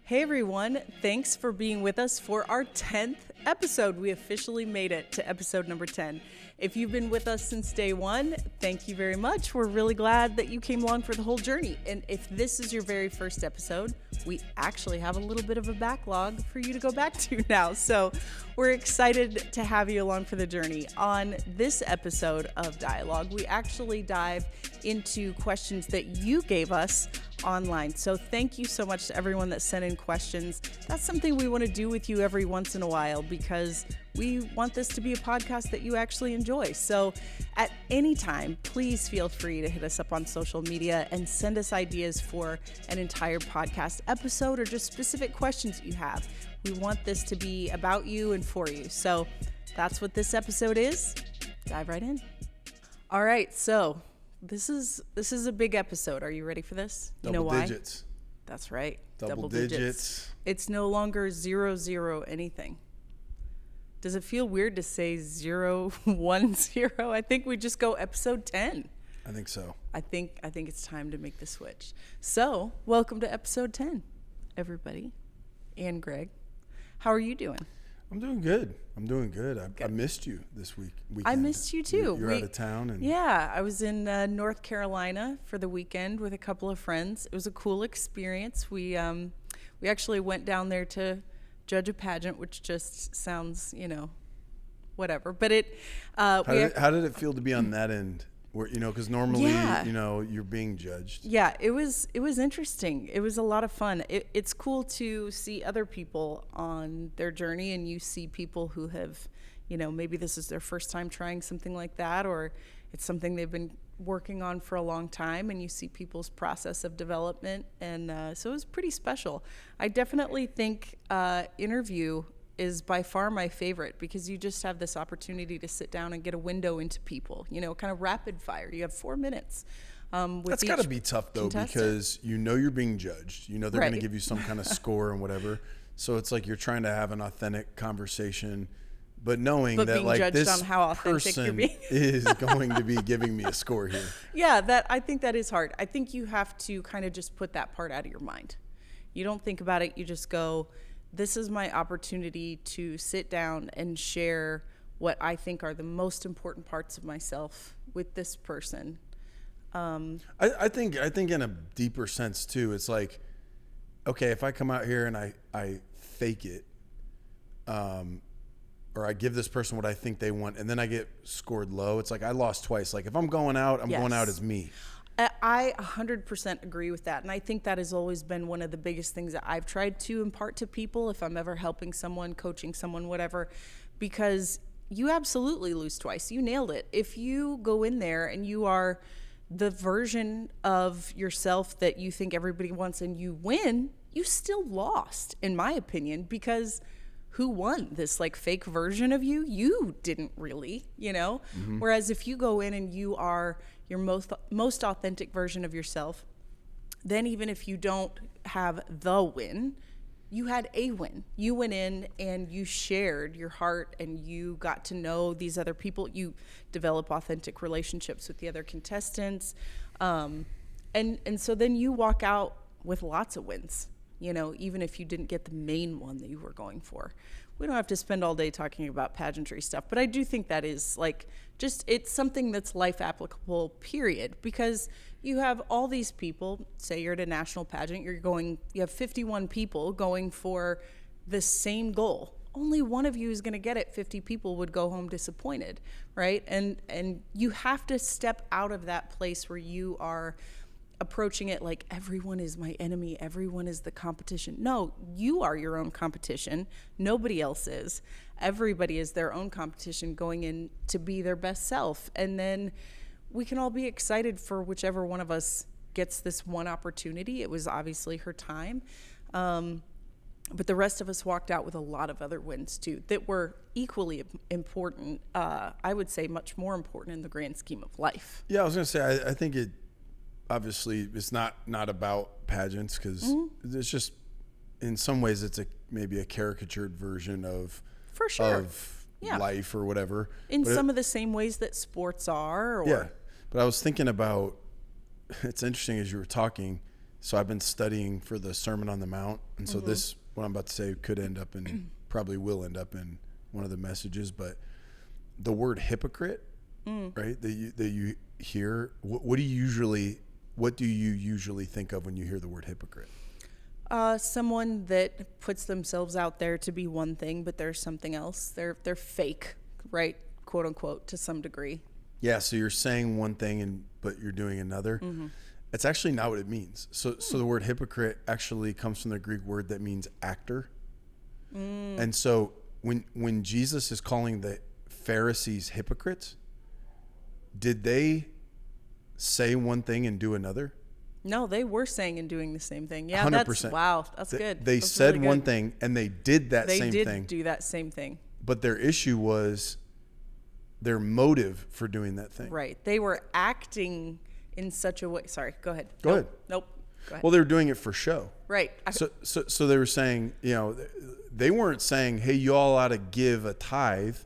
Hey everyone, thanks for being with us for our 10th episode. We officially made it to episode number 10. If you've been with us since day one, thank you very much. We're really glad that you came along for the whole journey. And if this is your very first episode, we actually have a little bit of a backlog for you to go back to now. So we're excited to have you along for the journey. On this episode of Dialogue, we actually dive into questions that you gave us online. So thank you so much to everyone that sent in questions. That's something we want to do with you every once in a while because we want this to be a podcast that you actually enjoy. So at any time, please feel free to hit us up on social media and send us ideas for an entire podcast episode or just specific questions that you have. We want this to be about you and for you. So that's what this episode is. Dive right in. All right, so this is a big episode. Are you ready for this? You know why? Double digits. That's right. Double digits. It's no longer 0, anything. Does it feel weird to say 0, 1, 0? I think we just go episode 10. I think so. I think it's time to make the switch. So, welcome to episode 10, everybody. And Greg, how are you doing? I'm doing good. I missed you this weekend. I missed you too. You're out of town. Yeah, I was in North Carolina for the weekend with a couple of friends. It was a cool experience. We actually went down there to judge a pageant, which just sounds, whatever. But how did it feel to be on that end? Where, because normally, you're being judged. Yeah, it was interesting. It was a lot of fun. It's cool to see other people on their journey, and you see people who have, maybe this is their first time trying something like that, or it's something they've been working on for a long time, and you see people's process of development. And so it was pretty special. I definitely think interview is by far my favorite because you just have this opportunity to sit down and get a window into people, kind of rapid fire. You have 4 minutes. That's got to be tough though, because you're being judged. They're going to give you some kind of score and whatever. So it's like you're trying to have an authentic conversation, but knowing that like this on how person is going to be giving me a score here. Yeah, I think that is hard. I think you have to kind of just put that part out of your mind. You don't think about it. You just go, this is my opportunity to sit down and share what I think are the most important parts of myself with this person. I think in a deeper sense too, it's like, okay, if I come out here and I fake it, or I give this person what I think they want, and then I get scored low, it's like I lost twice. Like if I'm going out, I'm going out as me. I 100% agree with that. And I think that has always been one of the biggest things that I've tried to impart to people if I'm ever helping someone, coaching someone, whatever, because you absolutely lose twice. You nailed it. If you go in there and you are the version of yourself that you think everybody wants and you win, you still lost, in my opinion, because who won this like fake version of you? You didn't really, Mm-hmm. Whereas if you go in and you are your most authentic version of yourself, then even if you don't have the win, you had a win. You went in and you shared your heart and you got to know these other people. You develop authentic relationships with the other contestants. And so then you walk out with lots of wins, even if you didn't get the main one that you were going for. We don't have to spend all day talking about pageantry stuff, but I do think that is like it's something that's life applicable, period, because you have all these people, say you're at a national pageant, you have 51 people going for the same goal. Only one of you is going to get it. 50 people would go home disappointed, right? And you have to step out of that place where you are approaching it like everyone is my enemy, everyone is the competition. No, you are your own competition. Nobody else is. Everybody is their own competition going in to be their best self. And then we can all be excited for whichever one of us gets this one opportunity. It was obviously her time. But the rest of us walked out with a lot of other wins too that were equally important. I would say much more important in the grand scheme of life. Yeah, I was going to say, I think obviously it's not about pageants because it's just in some ways it's maybe a caricatured version of for sure of life or whatever in some of the same ways that sports are. But I was thinking about, it's interesting as you were talking, So I've been studying for the Sermon on the Mount. And so this, what I'm about to say, could end up in, probably will end up in one of the messages. But the word hypocrite, right, that you hear, what do you usually think of when you hear the word hypocrite? Someone that puts themselves out there to be one thing, but they're something else. They're fake, right? Quote unquote, to some degree. Yeah. So you're saying one thing but you're doing another. It's actually not what it means. So the word hypocrite actually comes from the Greek word that means actor. And so when Jesus is calling the Pharisees hypocrites, did they say one thing and do another? No, they were saying and doing the same thing. Yeah, 100%. That's good. They that's said really one thing and they did that same thing. They did do that same thing. But their issue was their motive for doing that thing. Right. They were acting in such a way. Sorry, go ahead. Go ahead. Nope. Go ahead. Well, they were doing it for show. Right. So they were saying, they weren't saying, hey, you all ought to give a tithe,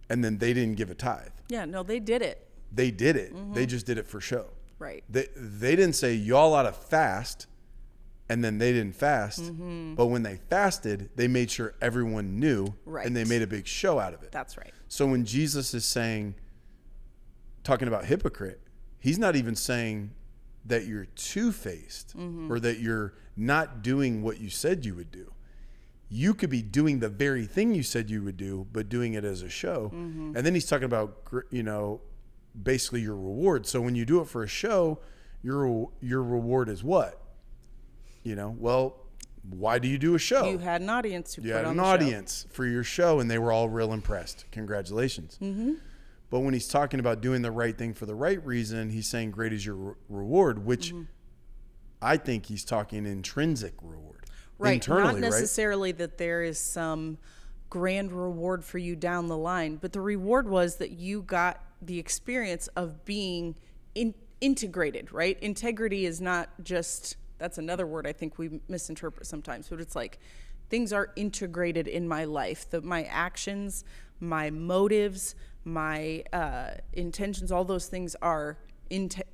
and then they didn't give a tithe. Yeah, no, they did it. They did it. They just did it for show. Right. They didn't say, y'all ought to fast, and then they didn't fast. But when they fasted, they made sure everyone knew, and they made a big show out of it. That's right. So when Jesus is talking about hypocrite, he's not even saying that you're two-faced or that you're not doing what you said you would do. You could be doing the very thing you said you would do, but doing it as a show. And then he's talking about, basically your reward. So when you do it for a show, your reward is what? Well, why do you do a show? You had an audience to put on the show. You had an audience for your show, and they were all real impressed. Congratulations. But when he's talking about doing the right thing for the right reason, he's saying great is your reward, which I think he's talking intrinsic reward. Right. Internally, not necessarily that there is some grand reward for you down the line, but the reward was that you got the experience of being integrated, right? Integrity is not just, that's another word I think we misinterpret sometimes, but it's like things are integrated in my life, my actions, my motives, my intentions, all those things are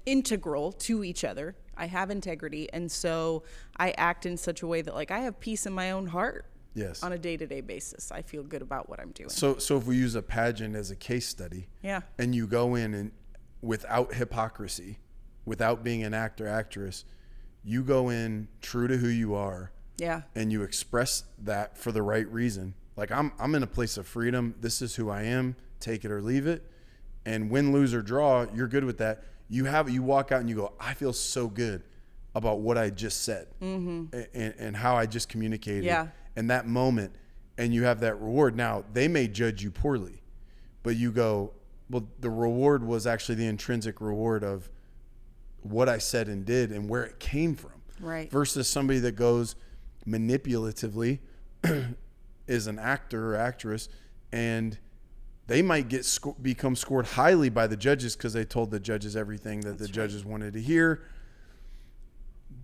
integral to each other. I have integrity, and so I act in such a way that I have peace in my own heart. Yes. On a day-to-day basis, I feel good about what I'm doing. So if we use a pageant as a case study, and you go in and without hypocrisy, without being an actor, actress, you go in true to who you are. Yeah. And you express that for the right reason. I'm in a place of freedom. This is who I am. Take it or leave it. And win, lose, or draw, you're good with that. You walk out and you go, I feel so good about what I just said and how I just communicated. Yeah. In that moment, and you have that reward. Now, they may judge you poorly, but you go, well, the reward was actually the intrinsic reward of what I said and did and where it came from. Right. Versus somebody that goes manipulatively, is an actor or actress, and they might become scored highly by the judges because they told the judges everything that the judges wanted to hear.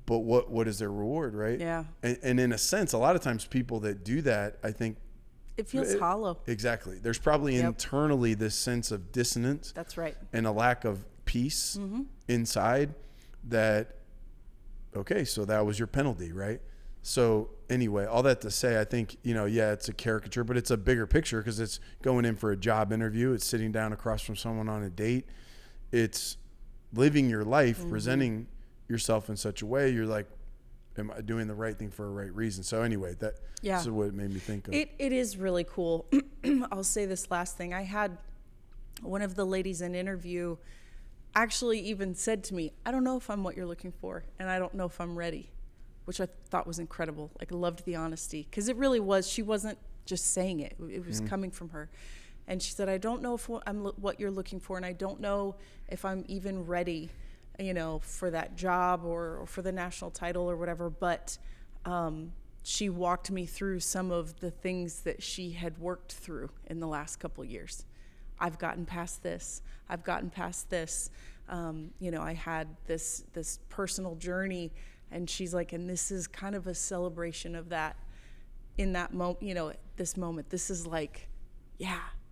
But what is their reward, right? Yeah. And in a sense, a lot of times people that do that, I think it feels hollow. Exactly. There's probably internally this sense of dissonance. That's right. And a lack of peace inside that, okay, so that was your penalty, right? So anyway, all that to say, I think, it's a caricature, but it's a bigger picture because it's going in for a job interview. It's sitting down across from someone on a date. It's living your life, presenting yourself in such a way you're like, am I doing the right thing for a right reason? So anyway, this is what it made me think of. It is really cool. I'll say this last thing. I had one of the ladies in interview actually even said to me, I don't know if I'm what you're looking for, and I don't know if I'm ready, which I thought was incredible. I loved the honesty because it really was. She wasn't just saying it. It was coming from her. And she said, I don't know if I'm what you're looking for, and I don't know if I'm even ready, for that job or for the national title or whatever. But she walked me through some of the things that she had worked through in the last couple of years. I've gotten past this. I've gotten past this. I had this personal journey, and she's like, and this is kind of a celebration of that in that moment, this moment. This is like,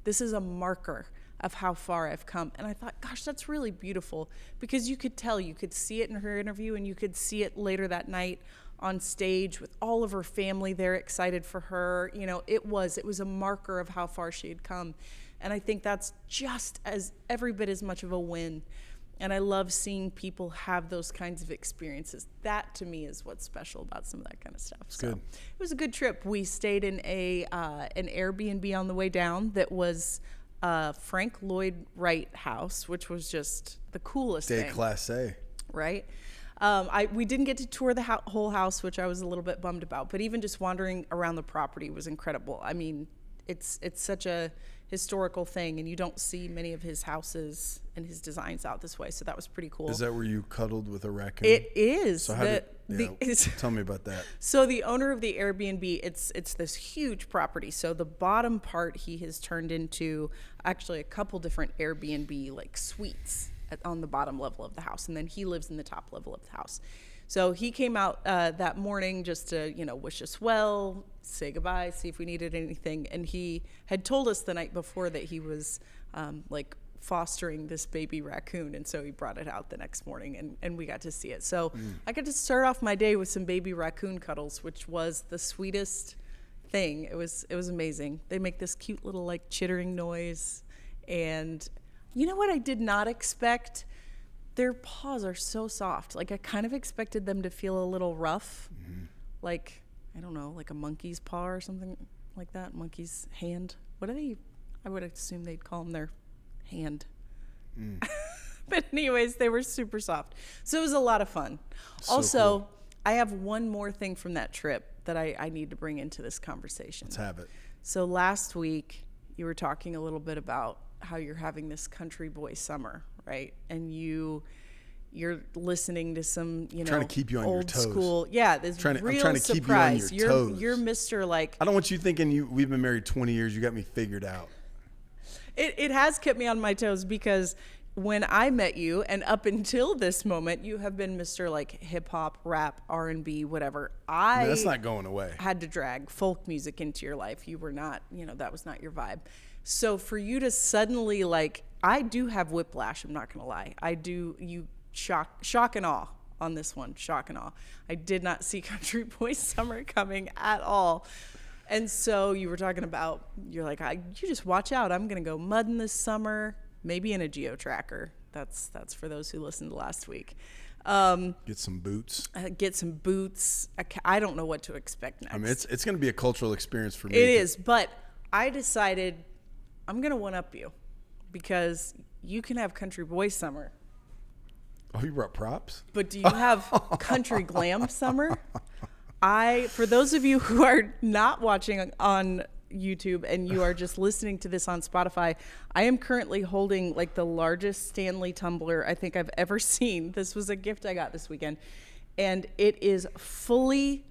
this is a marker of how far I've come. And I thought, gosh, that's really beautiful, because you could tell, you could see it in her interview, and you could see it later that night on stage with all of her family there excited for her. You know, it was a marker of how far she had come. And I think that's just as every bit as much of a win. And I love seeing people have those kinds of experiences. That, to me, is what's special about some of that kind of stuff. So good. It was a good trip. We stayed in an Airbnb on the way down that was Frank Lloyd Wright house, which was just the coolest thing. Class A. Right? We didn't get to tour the whole house, which I was a little bit bummed about. But even just wandering around the property was incredible. I mean, it's such a historical thing, and you don't see many of his houses and his designs out this way, so that was pretty cool. Is that where you cuddled with a raccoon? It is. So tell me about that. So the owner of the Airbnb, it's this huge property. So the bottom part he has turned into actually a couple different Airbnb like suites on the bottom level of the house, and then he lives in the top level of the house. So he came out that morning just to, wish us well, say goodbye, see if we needed anything. And he had told us the night before that he was fostering this baby raccoon. And so he brought it out the next morning, and we got to see it. So I got to start off my day with some baby raccoon cuddles, which was the sweetest thing. It was amazing. They make this cute little like chittering noise. And you know what I did not expect? Their paws are so soft. Like, I kind of expected them to feel a little rough. Mm-hmm. Like, I don't know, like a monkey's paw or something like that. Monkey's hand. What are they? I would assume they'd call them their hand. But anyways, they were super soft. So it was a lot of fun. So also, cool. I have one more thing from that trip that I need to bring into this conversation. Let's have it. So last week, you were talking a little bit about how you're having this country boy summer, right? And you're listening to some, trying to keep you on old your toes. School. Yeah, this I'm real trying to surprise. Keep you on your toes. You're Mr. like. I don't want you thinking we've been married 20 years. You got me figured out. It has kept me on my toes, because when I met you and up until this moment, you have been Mr. like hip hop, rap, R&B, whatever. That's not going away. Had to drag folk music into your life. You were not, that was not your vibe. So for you to suddenly I do have whiplash, I'm not going to lie. I do, shock and awe on this one, shock and awe. I did not see Country Boy Summer coming at all. And so you were talking about, you're like, you just watch out. I'm going to go mudding this summer, maybe in a geo-tracker. That's for those who listened to last week. Get some boots. I don't know what to expect next. I mean, it's going to be a cultural experience for me. It is, but I decided I'm going to one-up you, because you can have Country Boy Summer. Oh, you brought props? But do you have Country Glam Summer? For those of you who are not watching on YouTube and you are just listening to this on Spotify, I am currently holding like the largest Stanley tumbler I think I've ever seen. This was a gift I got this weekend, and it is fully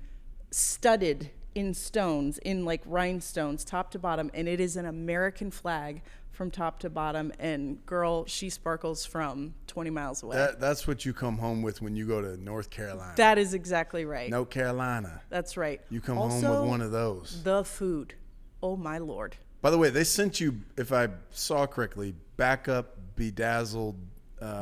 studded in stones, in like rhinestones, top to bottom, and it is an American flag from top to bottom, and girl, she sparkles from 20 miles away. That's what you come home with when you go to North Carolina. That is exactly right. North Carolina. That's right. You come home with one of those. The food. Oh my Lord. By the way, they sent you, if I saw correctly, backup bedazzled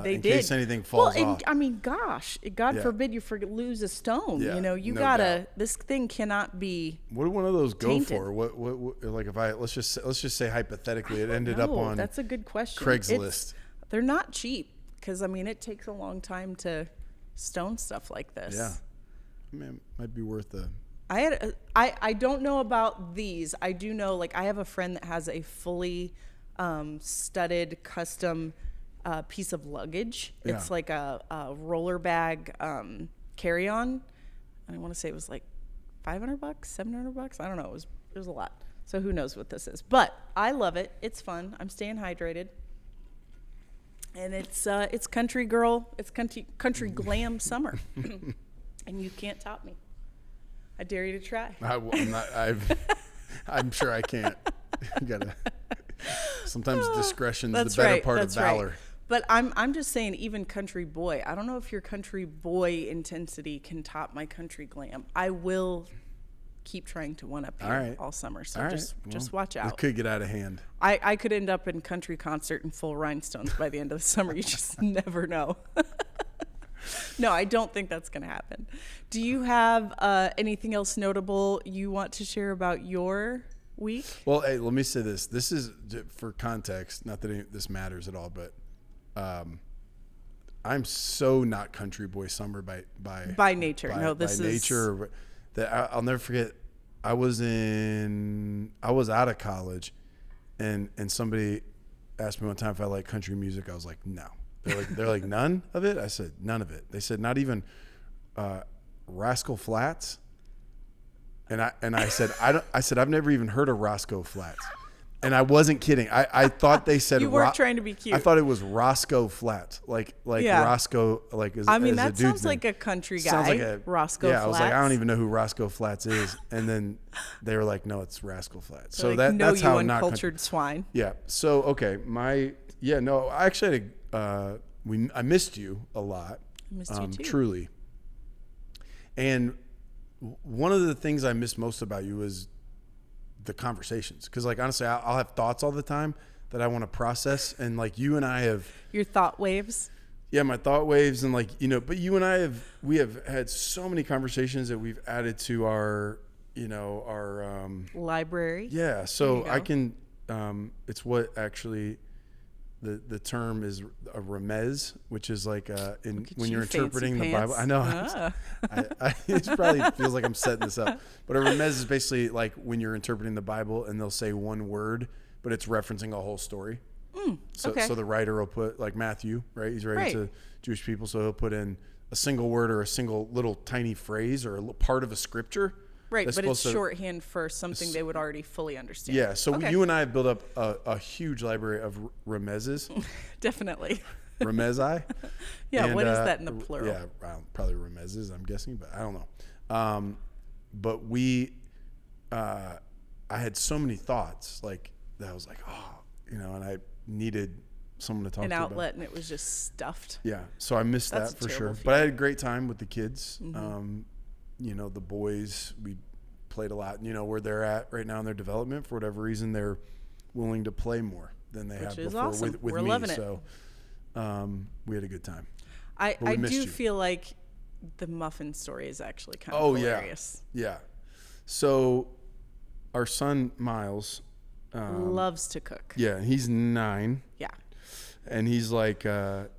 in case anything falls off. I mean, gosh, God forbid you lose a stone. Yeah, you gotta. This thing cannot be. What do one of those go tainted. for? What like if let's just say hypothetically it ended up on. That's a good question. Craigslist. They're not cheap, because I mean it takes a long time to stone stuff like this. Yeah, I mean, it might be worth a. I don't know about these. I do know, like, I have a friend that has a fully studded custom piece of luggage. Yeah. It's like a roller bag carry-on. I want to say it was like $500, $700. I don't know. It was a lot. So who knows what this is? But I love it. It's fun. I'm staying hydrated. And it's country girl. It's country glam summer. And you can't top me. I dare you to try. I'm sure I can't. You gotta. Sometimes discretion's the better right, part of valor. Right. But I'm just saying, even country boy. I don't know if your country boy intensity can top my country glam. I will keep trying to one up you all summer. So just watch out. It could get out of hand. I could end up in country concert in full rhinestones by the end of the summer. You just never know. No, I don't think that's going to happen. Do you have anything else notable you want to share about your week? Well, hey, let me say this. This is for context. Not that this matters at all, but I'm so not country boy summer by nature. This is nature. That I'll never forget. I was out of college, and somebody asked me one time if I like country music. I was like, no. They're like none of it. I said none of it. They said not even Rascal Flatts. And I said I've never even heard of Roscoe Flats. And I wasn't kidding. I thought they said you weren't trying to be cute. I thought it was Roscoe Flats, like Roscoe, like as, I mean, as that a dude's sounds name. like a country guy. Sounds like Roscoe Flats. I was like, I don't even know who Roscoe Flats is. And then they were like, no, it's Rascal Flats. So like, that's how not country. Uncultured swine. Yeah. So okay, I actually had I missed you a lot. I missed you too. Truly. And one of the things I miss most about you is the conversations, because like honestly I'll have thoughts all the time that I want to process, and like you and I have your thought waves. Yeah, my thought waves, and like but you and I have had so many conversations that we've added to our library. Yeah, so I can it's what actually the term is a remez, which is like when you're interpreting the Bible. I know. It probably feels like I'm setting this up, but a remez is basically like when you're interpreting the Bible and they'll say one word, but it's referencing a whole story. So the writer will put, like Matthew, right? He's writing to Jewish people, so he'll put in a single word or a single little tiny phrase or a part of a scripture. Right, but it's shorthand for something they would already fully understand. Yeah, so you and I have built up a huge library of remezes. Definitely. Remezi? Yeah, and what is that in the plural? Yeah, probably remezes, I'm guessing, but I don't know. But I had so many thoughts, like, that I was like, and I needed someone to talk to an about. outlet, and it was just stuffed. Yeah, so I missed that for sure. But I had a great time with the kids. Mm-hmm. The boys, we played a lot, where they're at right now in their development. For whatever reason, they're willing to play more than they have before awesome. with We're me. Loving it. So we had a good time. I do feel like the muffin story is actually kind of hilarious. Yeah. So our son, Miles, loves to cook. Yeah, he's 9. Yeah. And he's like,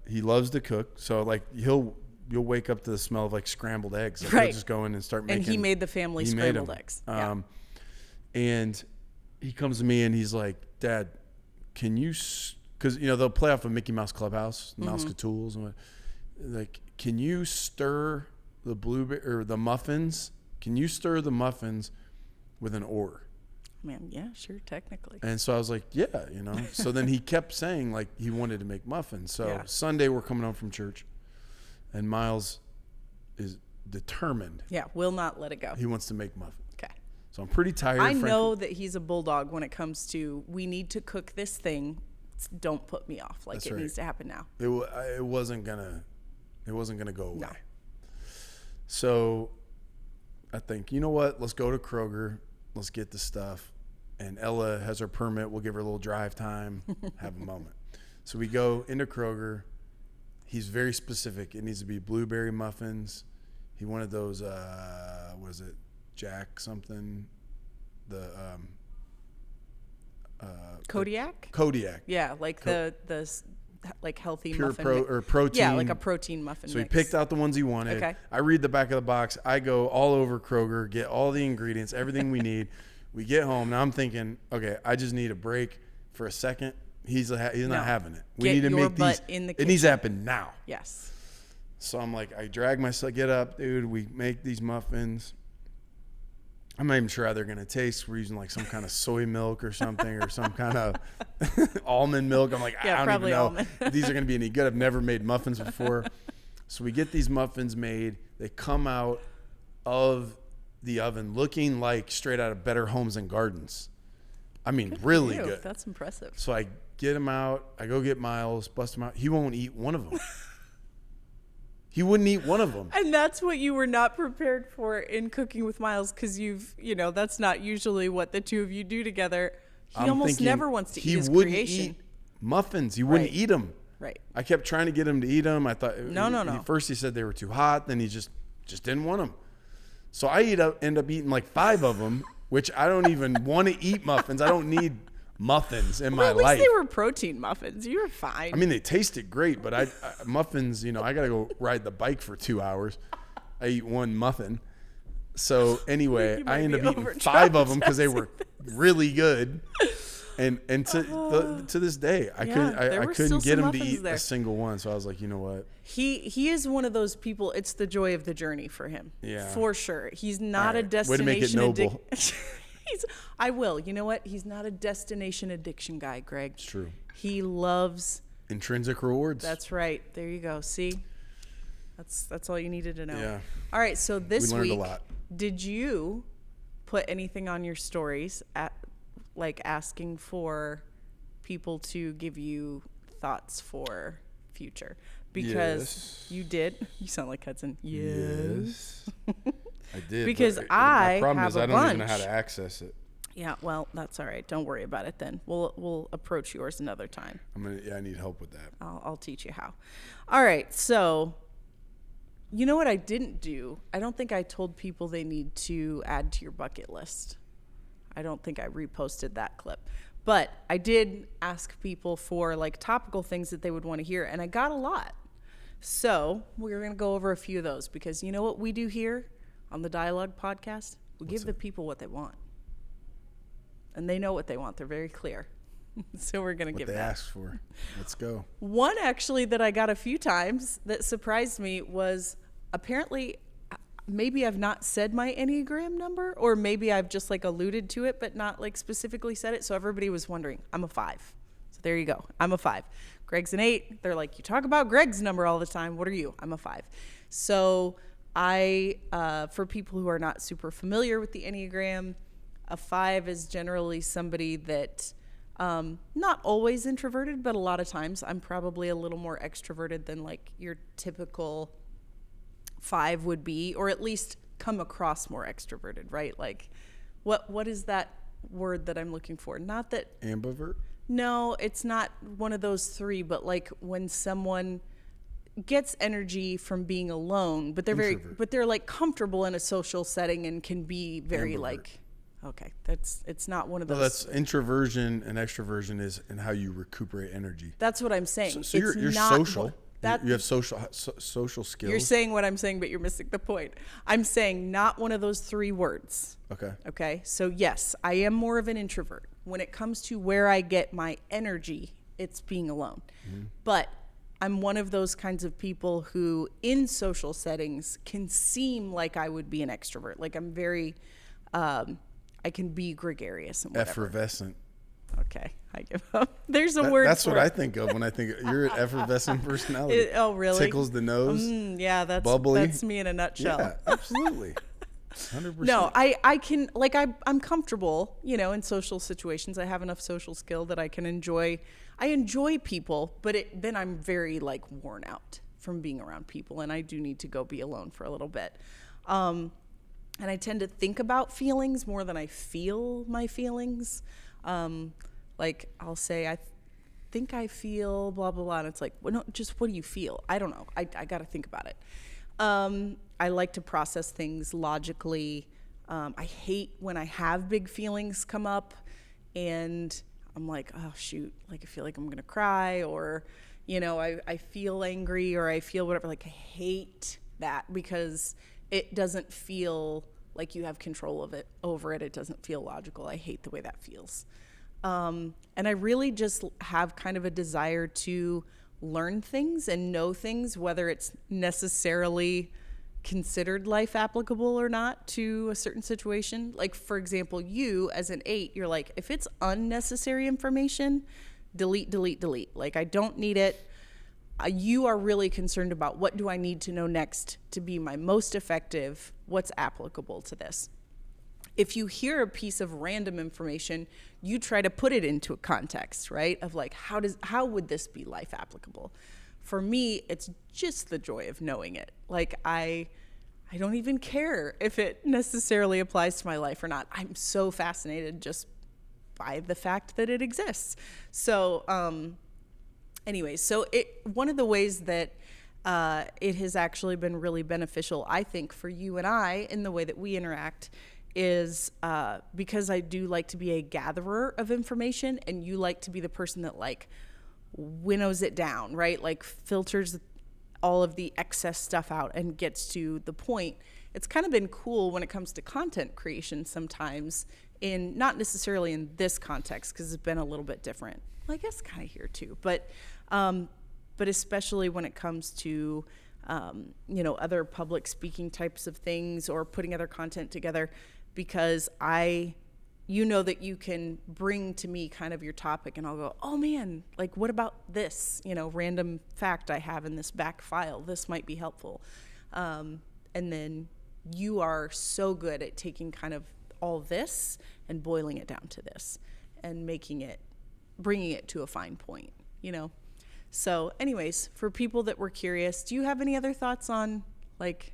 he loves to cook. So like you'll wake up to the smell of like scrambled eggs. Like he'll just go in and start making. And he made the family scrambled eggs. And he comes to me and he's like, Dad, can you, because they'll play off of Mickey Mouse Clubhouse, Mouse Tools, and like, can you stir the blueberry or the muffins? Can you stir the muffins with an oar? Man, yeah, sure, technically. And so I was like, yeah, So then he kept saying like he wanted to make muffins. So Sunday we're coming home from church. And Miles is determined. Yeah, will not let it go. He wants to make muffins. Okay. So I'm pretty tired. I know that he's a bulldog when it comes to, we need to cook this thing. Don't put me off. Like, it needs to happen now. It wasn't gonna go away. No. So I think, you know what? Let's go to Kroger. Let's get the stuff. And Ella has her permit. We'll give her a little drive time. Have a moment. So we go into Kroger. He's very specific. It needs to be blueberry muffins. He wanted those, what is it, Jack something? The Kodiak? Kodiak. Yeah, like the like healthy pure muffin. protein. Yeah, like a protein muffin So mix. he picked out the ones he wanted. Okay. I read the back of the box. I go all over Kroger, get all the ingredients, everything we need. We get home. Now I'm thinking, okay, I just need a break for a second. He's not having it. We need to make these. It needs to happen now. Yes. So I'm like, I drag myself, get up, dude. We make these muffins. I'm not even sure how they're going to taste. We're using like some kind of soy milk or something, or some kind of almond milk. I'm like, I don't even know if these are going to be any good. I've never made muffins before. So we get these muffins made. They come out of the oven looking like straight out of Better Homes and Gardens. I mean, really good. That's impressive. So I get him out. I go get Miles, bust him out. He won't eat one of them. He wouldn't eat one of them. And that's what you were not prepared for in Cooking with Miles, because that's not usually what the two of you do together. He almost never wants to eat his creation. He wouldn't eat muffins. He wouldn't eat them. Right. I kept trying to get him to eat them. I thought no. First he said they were too hot. Then he just didn't want them. So I end up eating like 5 of them, which I don't even want to eat muffins. I don't need muffins in my life. At least they were protein muffins. You were fine. I mean, they tasted great, but muffins, I got to go ride the bike for 2 hours. I eat one muffin. So anyway, I ended up eating 5 of them because they were really good. And to this day, I couldn't get him to eat a single one. So I was like, you know what? He is one of those people. It's the joy of the journey for him. Yeah, for sure. He's not a destination. Way to make it noble. I will. You know what? He's not a destination addiction guy, Greg. It's true. He loves intrinsic rewards. That's right. There you go. See, that's all you needed to know. Yeah. All right. So this week, we learned a lot. Did you put anything on your stories like asking for people to give you thoughts for future? Because you did. You sound like Hudson. Yes. I did. Because my problem is I don't even know how to access it. Yeah, well, that's all right. Don't worry about it then. We'll approach yours another time. I need help with that. I'll teach you how. All right. So, you know what I didn't do? I don't think I told people they need to add to your bucket list. I don't think I reposted that clip. But I did ask people for like topical things that they would want to hear, and I got a lot. So we're going to go over a few of those, because you know what we do here on the Dialogue podcast? We give the people what they want. And they know what they want. They're very clear. So we're going to give that. What they asked for. Let's go. One actually that I got a few times that surprised me was, apparently maybe I've not said my Enneagram number, or maybe I've just like alluded to it but not like specifically said it. So everybody was wondering. I'm a 5. So there you go. I'm a 5. Greg's an 8. They're like, you talk about Greg's number all the time. What are you? I'm a 5. So for people who are not super familiar with the Enneagram, a 5 is generally somebody that, not always introverted, but a lot of times I'm probably a little more extroverted than like your typical 5 would be, or at least come across more extroverted, right? Like, what is that word that I'm looking for? Not that ambivert. No, it's not one of those 3, but like when someone gets energy from being alone, but they're like comfortable in a social setting and can be very ambivert. Like, okay, it's not one of those. No, that's introversion and extroversion is in how you recuperate energy. That's what I'm saying. So you're social. You have social skills. You're saying what I'm saying, but you're missing the point. I'm saying not one of those 3 words. Okay. So yes, I am more of an introvert. When it comes to where I get my energy, it's being alone. Mm-hmm. But I'm one of those kinds of people who in social settings can seem like I would be an extrovert. Like I'm very, I can be gregarious and whatever. Effervescent. Okay, I give up. There's a word. That's what I think of when I think you're an effervescent personality. Oh, really? Tickles the nose. Yeah, that's bubbly. That's me in a nutshell. Yeah, absolutely. 100%. No, I can, like, I'm comfortable, in social situations. I have enough social skill that I can enjoy. I enjoy people, but then I'm very like worn out from being around people, and I do need to go be alone for a little bit. And I tend to think about feelings more than I feel my feelings. Like I'll say, I think I feel blah, blah, blah. And it's like, well, no, just what do you feel? I don't know. I got to think about it. I like to process things logically. I hate when I have big feelings come up and I'm like, oh shoot, like I feel like I'm going to cry, or, I feel angry, or I feel whatever. Like I hate that because it doesn't feel like you have control over it. It doesn't feel logical. I hate the way that feels. And I really just have kind of a desire to learn things and know things, whether it's necessarily considered life applicable or not to a certain situation. Like, for example, you as an 8, you're like, if it's unnecessary information, delete. Like, I don't need it. You are really concerned about what do I need to know next to be my most effective, what's applicable to this. If you hear a piece of random information, you try to put it into a context, right? Of like, how would this be life applicable? for me, it's just the joy of knowing it. Like I don't even care if it necessarily applies to my life or not. I'm so fascinated just by the fact that it exists. So, anyways, so one of the ways that it has actually been really beneficial, I think, for you and I in the way that we interact is because I do like to be a gatherer of information, and you like to be the person that like winnows it down, right? Like filters all of the excess stuff out and gets to the point. It's kind of been cool when it comes to content creation sometimes, in not necessarily in this context because it's been a little bit different. Well, I guess kind of here too, but especially when it comes to other public speaking types of things or putting other content together, because that you can bring to me kind of your topic and I'll go, oh man, like what about this, random fact I have in this back file, this might be helpful. And then you are so good at taking kind of all this and boiling it down to this and bringing it to a fine point, So anyways, for people that were curious, do you have any other thoughts on like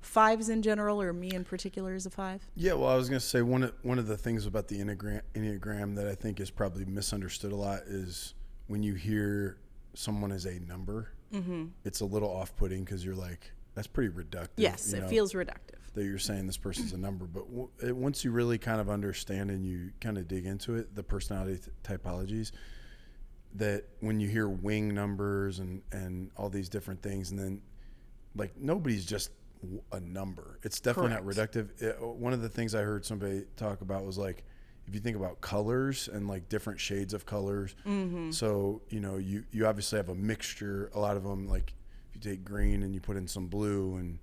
5s in general, or me in particular as a 5? Yeah, well, I was going to say one of the things about the Enneagram that I think is probably misunderstood a lot is when you hear someone as a number, it's a little off-putting because you're like, that's pretty reductive. Yes, it feels reductive. That you're saying this person's a number. But once you really kind of understand and you kind of dig into it, the personality typologies, that when you hear wing numbers and all these different things, and then like nobody's just a number. It's definitely not reductive. One of the things I heard somebody talk about was like, if you think about colors and like different shades of colors, so you obviously have a mixture. A lot of them, like if you take green and you put in some blue and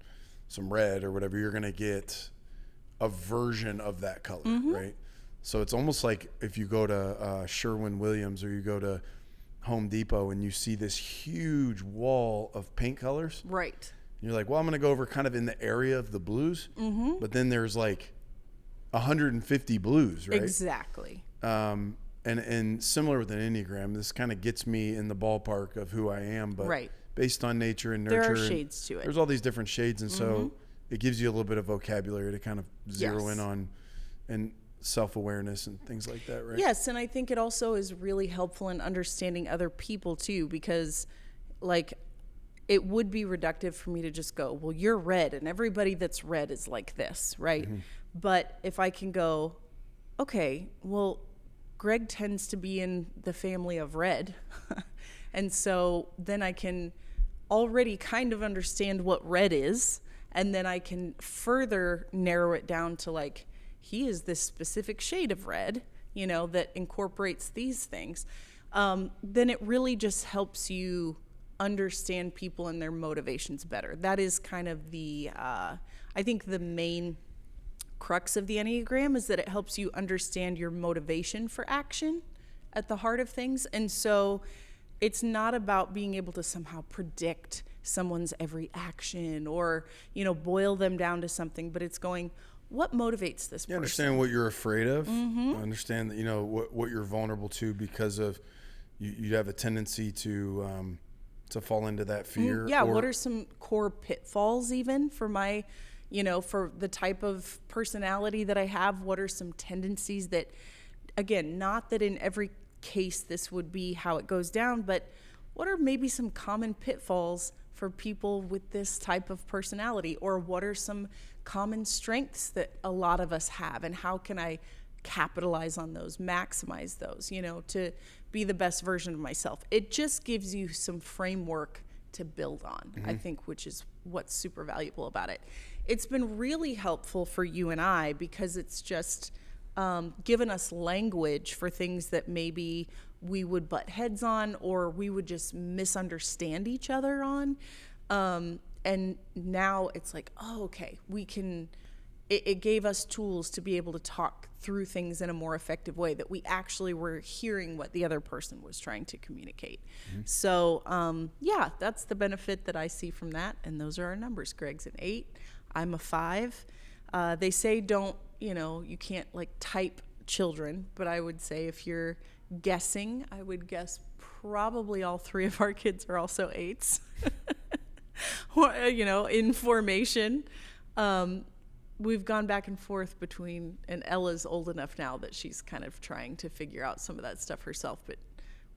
some red or whatever, you're gonna get a version of that color, right? So it's almost like if you go to Sherwin-Williams or you go to Home Depot and you see this huge wall of paint colors, right? You're like, well, I'm going to go over kind of in the area of the blues, but then there's like 150 blues, right? Exactly. And similar with an Enneagram, this kind of gets me in the ballpark of who I am, but based on nature and nurture. There are shades to it. There's all these different shades, and so it gives you a little bit of vocabulary to kind of zero in on and self-awareness and things like that, right? Yes, and I think it also is really helpful in understanding other people too, because like it would be reductive for me to just go, well, you're red and everybody that's red is like this, right? But if I can go, okay, well, Greg tends to be in the family of red. And so then I can already kind of understand what red is. And then I can further narrow it down to like, he is this specific shade of red, that incorporates these things. Then it really just helps you understand people and their motivations better. That is kind of the, I think the main crux of the Enneagram is that it helps you understand your motivation for action at the heart of things. And so it's not about being able to somehow predict someone's every action or, boil them down to something, but it's going, what motivates this person? You understand what you're afraid of, understand that, what you're vulnerable to because of, you have a tendency to fall into that fear. Yeah. What are some core pitfalls even for my, for the type of personality that I have? What are some tendencies that, again, not that in every case this would be how it goes down, but what are maybe some common pitfalls for people with this type of personality? Or what are some common strengths that a lot of us have, and how can I capitalize on those, maximize those, to be the best version of myself? It just gives you some framework to build on, I think, which is what's super valuable about it. It's been really helpful for you and I because it's just given us language for things that maybe we would butt heads on or we would just misunderstand each other on. And now it's like, oh, okay, we can, it gave us tools to be able to talk through things in a more effective way, that we actually were hearing what the other person was trying to communicate. So, yeah, that's the benefit that I see from that. And those are our numbers. Greg's an 8. I'm a 5. They say don't, you can't like type children, but I would say if you're guessing, I would guess probably all 3 of our kids are also 8s. In formation. We've gone back and forth between, and Ella's old enough now that she's kind of trying to figure out some of that stuff herself, but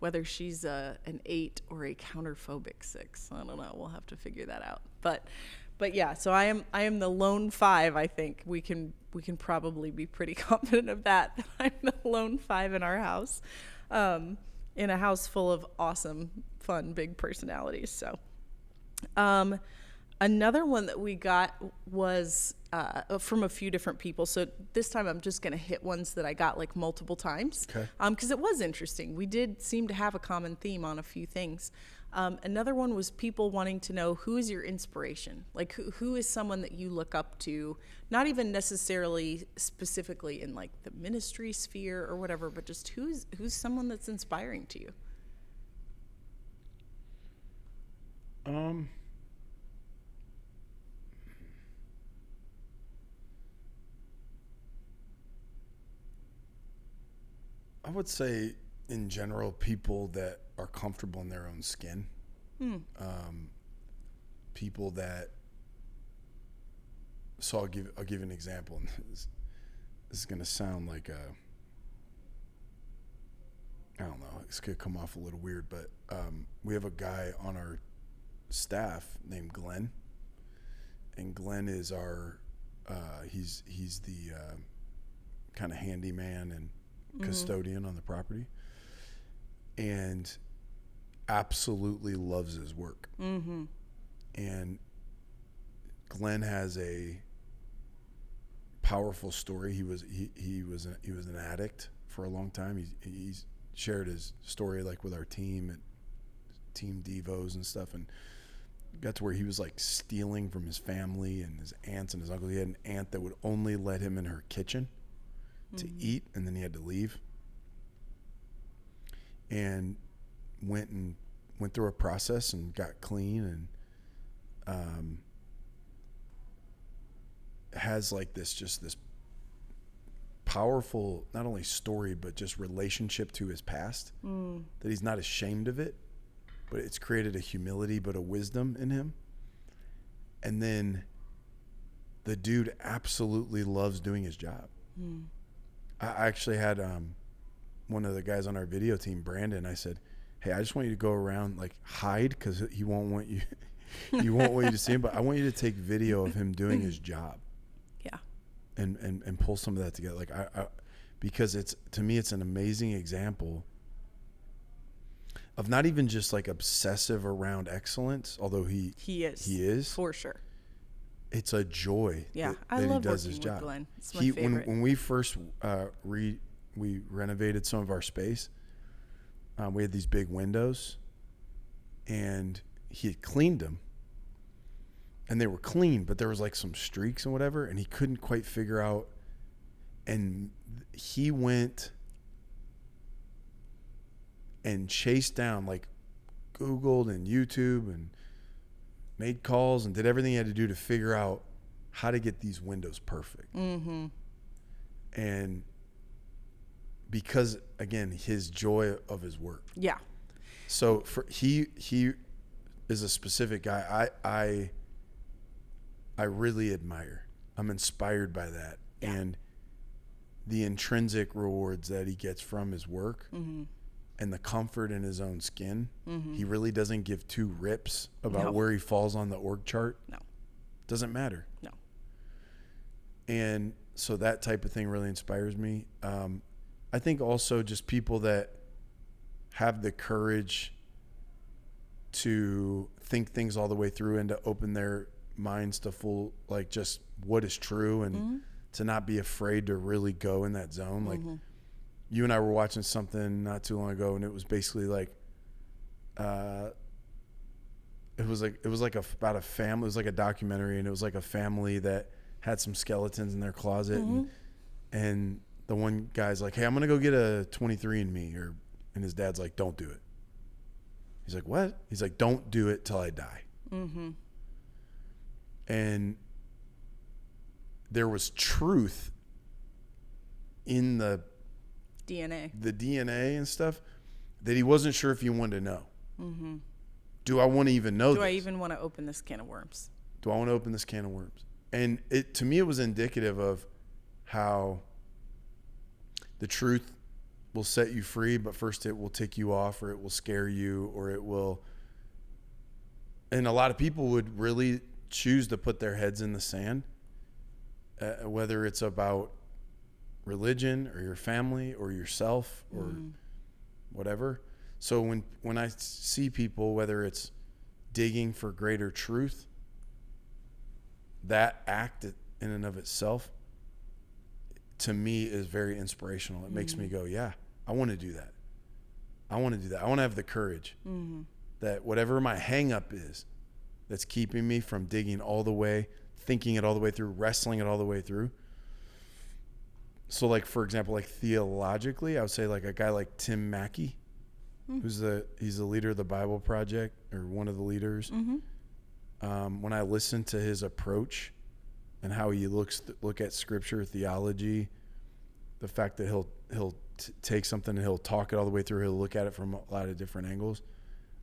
whether she's an 8 or a counterphobic 6, I don't know. We'll have to figure that out. But yeah, so I am the lone 5. I think we can probably be pretty confident of that. I'm the lone 5 in our house, in a house full of awesome, fun, big personalities. So, another one that we got was from a few different people. So this time I'm just going to hit ones that I got like multiple times. Okay. Because it was interesting. We did seem to have a common theme on a few things. Another one was people wanting to know, who is your inspiration? Like who is someone that you look up to, not even necessarily specifically in like the ministry sphere or whatever, but just who's someone that's inspiring to you? I would say in general, people that are comfortable in their own skin. People that, so I'll give an example. And this is going to sound like I don't know, this could come off a little weird, but we have a guy on our staff named Glenn, and Glenn is our he's the kind of handyman and custodian on the property, and absolutely loves his work. And Glenn has a powerful story. He was an addict for a long time. He's shared his story like with our team at team devos and stuff, and got to where he was like stealing from his family and his aunts and his uncles. He had an aunt that would only let him in her kitchen to eat, and then he had to leave. And went through a process and got clean, and has like this powerful, not only story, but just relationship to his past, that he's not ashamed of it, but it's created a humility, but a wisdom in him. And then the dude absolutely loves doing his job. I actually had one of the guys on our video team, Brandon, I said, hey, I just want you to go around, like, hide, because he won't want you to see him, but I want you to take video of him doing his job. Yeah. And pull some of that together. Like I because to me it's an amazing example of not even just like obsessive around excellence, although he is for sure. It's a joy. Yeah, that I love he does working his job. with Glenn. It's my favorite. When we first we renovated some of our space, we had these big windows, and he had cleaned them, and they were clean, but there was like some streaks and whatever, and he couldn't quite figure out. And he went and chased down, like Googled and YouTube and made calls and did everything he had to do to figure out how to get these windows perfect. And because, again, his joy of his work. Yeah. So he is a specific guy I really admire. I'm inspired by that. Yeah. And the intrinsic rewards that he gets from his work, and the comfort in his own skin. He really doesn't give two rips about where he falls on the org chart. No. Doesn't matter. No. And so that type of thing really inspires me. I think also just people that have the courage to think things all the way through and to open their minds to full, like, just what is true, and to not be afraid to really go in that zone. Like, you and I were watching something not too long ago, and it was basically like, it was like about a family. It was like a documentary, and it was like a family that had some skeletons in their closet, and the one guy's like, hey, I'm gonna go get a 23andMe, and his dad's like, don't do it. He's like, what? He's like, don't do it till I die. And there was truth in the the DNA and stuff, that he wasn't sure if he wanted to know. Mm-hmm. Do I want to even know this? Do I even want to open this can of worms? Do I want to open this can of worms? And to me, it was indicative of how the truth will set you free, but first it will tick you off, or it will scare you, or it will. And a lot of people would really choose to put their heads in the sand, whether it's about religion or your family or yourself or whatever. So when I see people, whether it's digging for greater truth, that act in and of itself, to me, is very inspirational. It makes me go, yeah, I want to do that. I want to do that. I want to have the courage that whatever my hang up is that's keeping me from digging all the way, thinking it all the way through, wrestling it all the way through. So like, for example, like theologically, I would say like a guy like Tim Mackey, he's the leader of the Bible Project, or one of the leaders. When I listen to his approach and how he look at scripture, theology, the fact that he'll take something and he'll talk it all the way through, he'll look at it from a lot of different angles.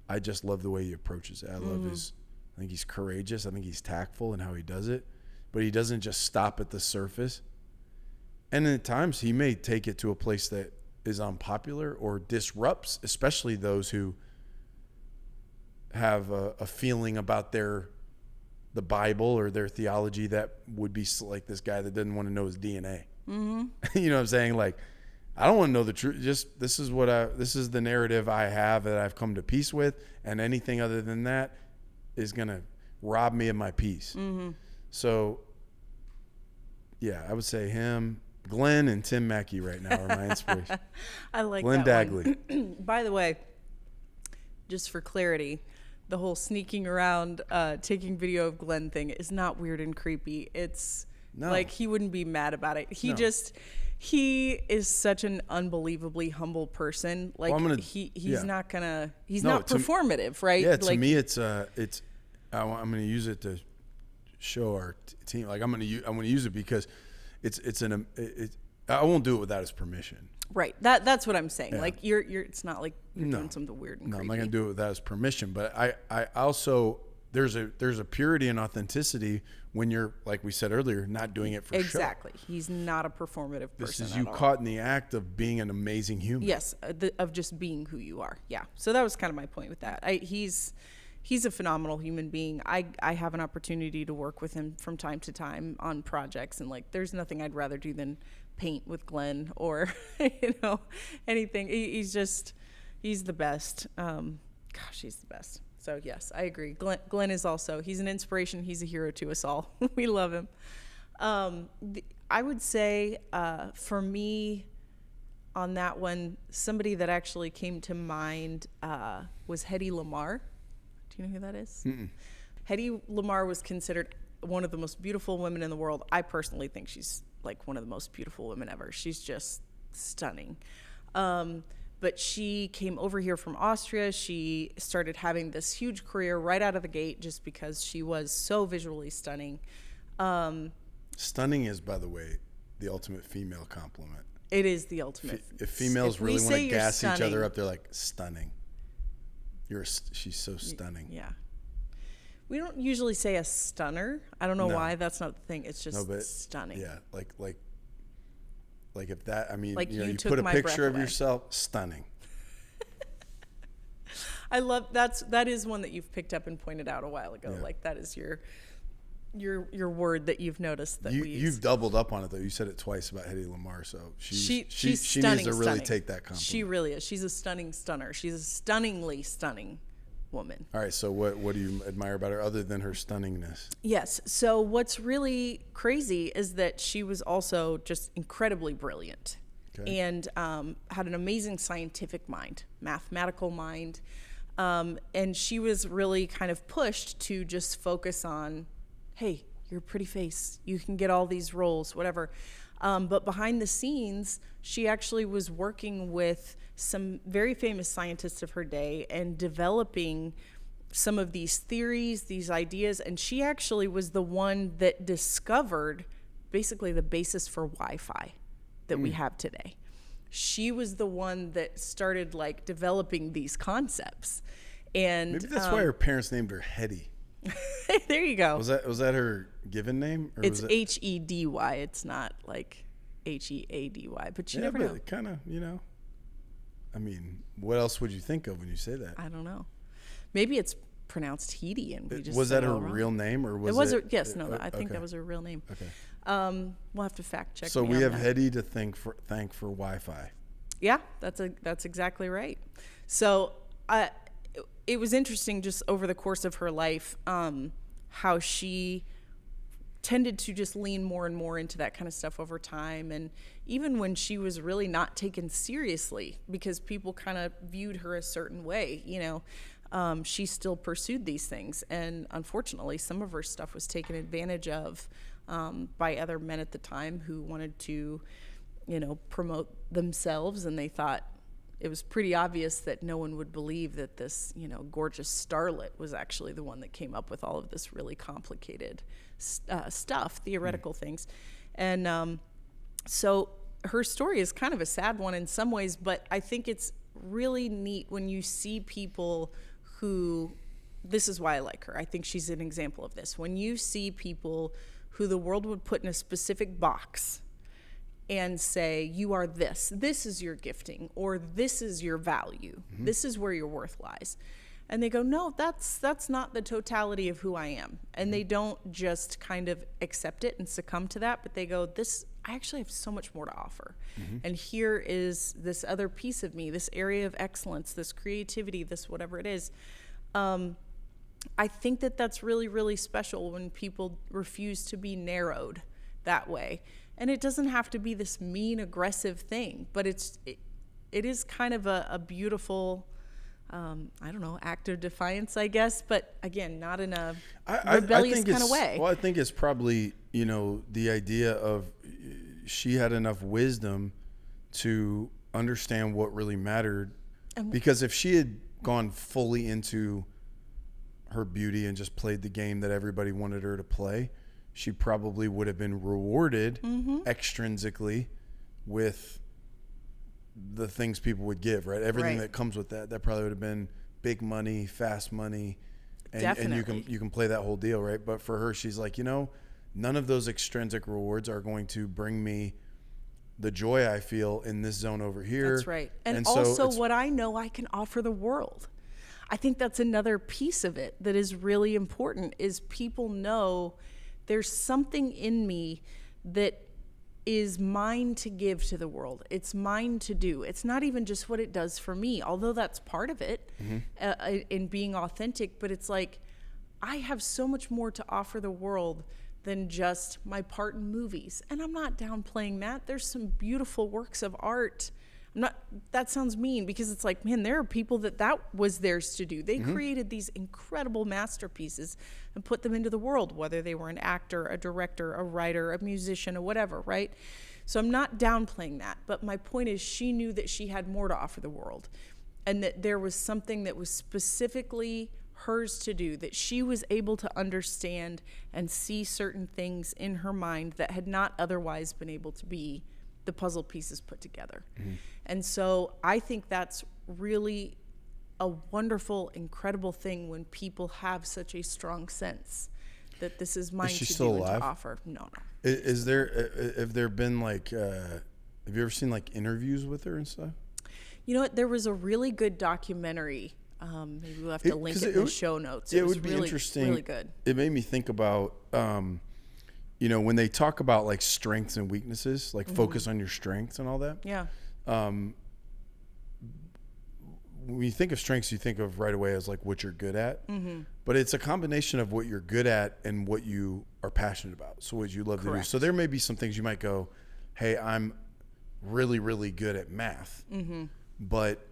I just love the way he approaches it. I love I think he's courageous. I think he's tactful in how he does it, but he doesn't just stop at the surface. And at times he may take it to a place that is unpopular or disrupts, especially those who have a feeling about the Bible or their theology that would be like this guy that doesn't want to know his DNA. You know what I'm saying? Like, I don't want to know the truth. Just this is the narrative I have that I've come to peace with, and anything other than that is going to rob me of my peace. So yeah, I would say him, Glenn, and Tim Mackey right now are my inspiration. I like Glenn that Dagley. One. By the way, just for clarity, the whole sneaking around, taking video of Glenn thing is not weird and creepy. It's like, he wouldn't be mad about it. He is such an unbelievably humble person. Like, he's not performative, right? Yeah, to me, I'm going to use it to show our team. Like, I'm going to use it because I won't do it without his permission. Right. That's what I'm saying. Yeah. Like, it's not like you're doing something weird and creepy. I'm not going to do it without his permission. But I also, there's a purity and authenticity when you're, like we said earlier, not doing it for show. Exactly. He's not a performative person. This is you caught in the act of being an amazing human. Yes, of just being who you are. Yeah. So that was kind of my point with that. He's a phenomenal human being. I have an opportunity to work with him from time to time on projects, and like, there's nothing I'd rather do than paint with Glenn or anything. He's the best. He's the best. So yes, I agree. Glenn is also, he's an inspiration. He's a hero to us all. We love him. I would say for me on that one, somebody that actually came to mind was Hedy Lamarr. Do you know who that is? Hedy Lamarr was considered one of the most beautiful women in the world. I personally think she's like one of the most beautiful women ever. She's just stunning. But she came over here from Austria. She started having this huge career right out of the gate just because she was so visually stunning. Stunning is, by the way, the ultimate female compliment. It is the ultimate. If females really want to gas each other up, they're like, stunning. She's so stunning. Yeah. We don't usually say a stunner. I don't know why. That's not the thing. It's just stunning. Yeah, like if that, I mean, like you put a picture of yourself, stunning. I love that is one that you've picked up and pointed out a while ago. Yeah. Like, that is your word that you've noticed that we use. You've doubled up on it though. You said it twice about Hedy Lamarr, so she needs to really take that compliment. She really is. She's a stunning stunner. She's a stunningly stunning woman. All right, so what do you admire about her other than her stunningness? Yes. So what's really crazy is that she was also just incredibly brilliant. Okay. And had an amazing scientific mind, mathematical mind. And she was really kind of pushed to just focus on, hey, you're a pretty face. You can get all these roles, whatever. But behind the scenes, she actually was working with some very famous scientists of her day and developing some of these theories, these ideas. And she actually was the one that discovered basically the basis for Wi-Fi that we have today. she was the one that started like developing these concepts. And maybe that's why her parents named her Hedy. There you go. Was that her given name? Or it's Hedy. It's not like Heady, but you never know. Kind of, I mean, what else would you think of when you say that? I don't know. Maybe it's pronounced Heedy, and we just was that her real name, or was it? Yes, no, I think that was her real name. Okay. We'll have to fact check. So we have Hedy to thank for Wi-Fi. Yeah, that's exactly right. So it was interesting just over the course of her life, how she tended to just lean more and more into that kind of stuff over time. And even when she was really not taken seriously because people kind of viewed her a certain way, she still pursued these things. And unfortunately, some of her stuff was taken advantage of by other men at the time who wanted to, promote themselves. And they thought it was pretty obvious that no one would believe that this, gorgeous starlet was actually the one that came up with all of this really complicated stuff, theoretical things. And so her story is kind of a sad one in some ways, but I think it's really neat when you see people who, this is why I like her. I think she's an example of this. When you see people who the world would put in a specific box and say, you are this is your gifting, or this is your value, this is where your worth lies. And they go, no, that's not the totality of who I am. And they don't just kind of accept it and succumb to that, but they go, I actually have so much more to offer. And here is this other piece of me, this area of excellence, this creativity, this whatever it is. I think that's really, really special when people refuse to be narrowed that way. And it doesn't have to be this mean, aggressive thing, but it is kind of a beautiful, act of defiance, I guess. But again, not in a rebellious kind of way. Well, I think it's probably, the idea of she had enough wisdom to understand what really mattered. Because if she had gone fully into her beauty and just played the game that everybody wanted her to play, she probably would have been rewarded extrinsically with the things people would give, right? Everything that comes with that probably would have been big money, fast money, and you can play that whole deal, right? But for her, she's like, none of those extrinsic rewards are going to bring me the joy I feel in this zone over here. That's right. And also what I know I can offer the world. I think that's another piece of it that is really important, is people know there's something in me that is mine to give to the world. It's mine to do. It's not even just what it does for me, although that's part of it in being authentic. But it's like, I have so much more to offer the world than just my part in movies. And I'm not downplaying that. There's some beautiful works of art. That sounds mean, because it's like, man, there are people that was theirs to do. They created these incredible masterpieces and put them into the world, whether they were an actor, a director, a writer, a musician, or whatever, right? So I'm not downplaying that. But my point is, she knew that she had more to offer the world, and that there was something that was specifically hers to do, that she was able to understand and see certain things in her mind that had not otherwise been able to be the puzzle pieces put together. And so I think that's really a wonderful, incredible thing when people have such a strong sense that this is mine to do and to offer. No. Have there been like, have you ever seen like interviews with her and stuff? You know what? There was a really good documentary. Maybe we'll have to link it in the show notes. It would be really interesting. Really good. It made me think about, when they talk about like strengths and weaknesses, like focus on your strengths and all that. Yeah. When you think of strengths, you think of right away as like what you're good at, but it's a combination of what you're good at and what you are passionate about. So what you love to do. So there may be some things you might go, hey, I'm really, really good at math, but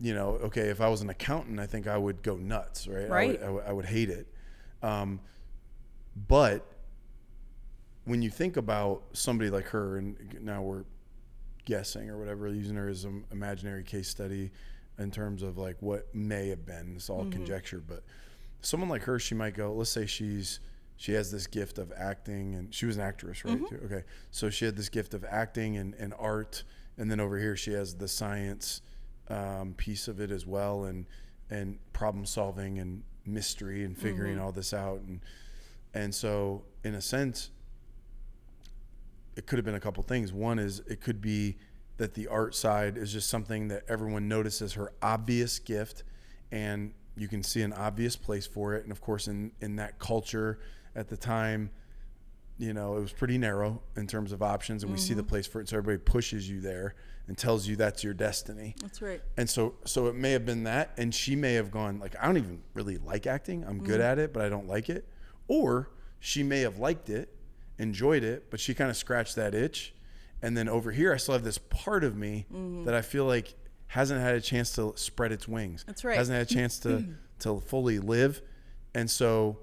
okay, if I was an accountant, I think I would go nuts, right? Right. I would hate it. But when you think about somebody like her, and now we're guessing or whatever, using her as an imaginary case study in terms of like what may have been, it's all conjecture, but someone like her, she might go, let's say she has this gift of acting, and she was an actress, right? Okay. So she had this gift of acting and art And then over here she has the science piece of it as well, and problem solving and mystery and figuring all this out. And so in a sense, it could have been a couple things. One is it could be that the art side is just something that everyone notices her obvious gift, and you can see an obvious place for it. And of course, in that culture at the time, it was pretty narrow in terms of options, and we see the place for it. So everybody pushes you there and tells you that's your destiny. That's right. And so it may have been that, and she may have gone like, I don't even really like acting. I'm good at it, but I don't like it. Or she may have liked it, enjoyed it, but she kind of scratched that itch. And then over here, I still have this part of me that I feel like hasn't had a chance to spread its wings. That's right. Hasn't had a chance to fully live. And so,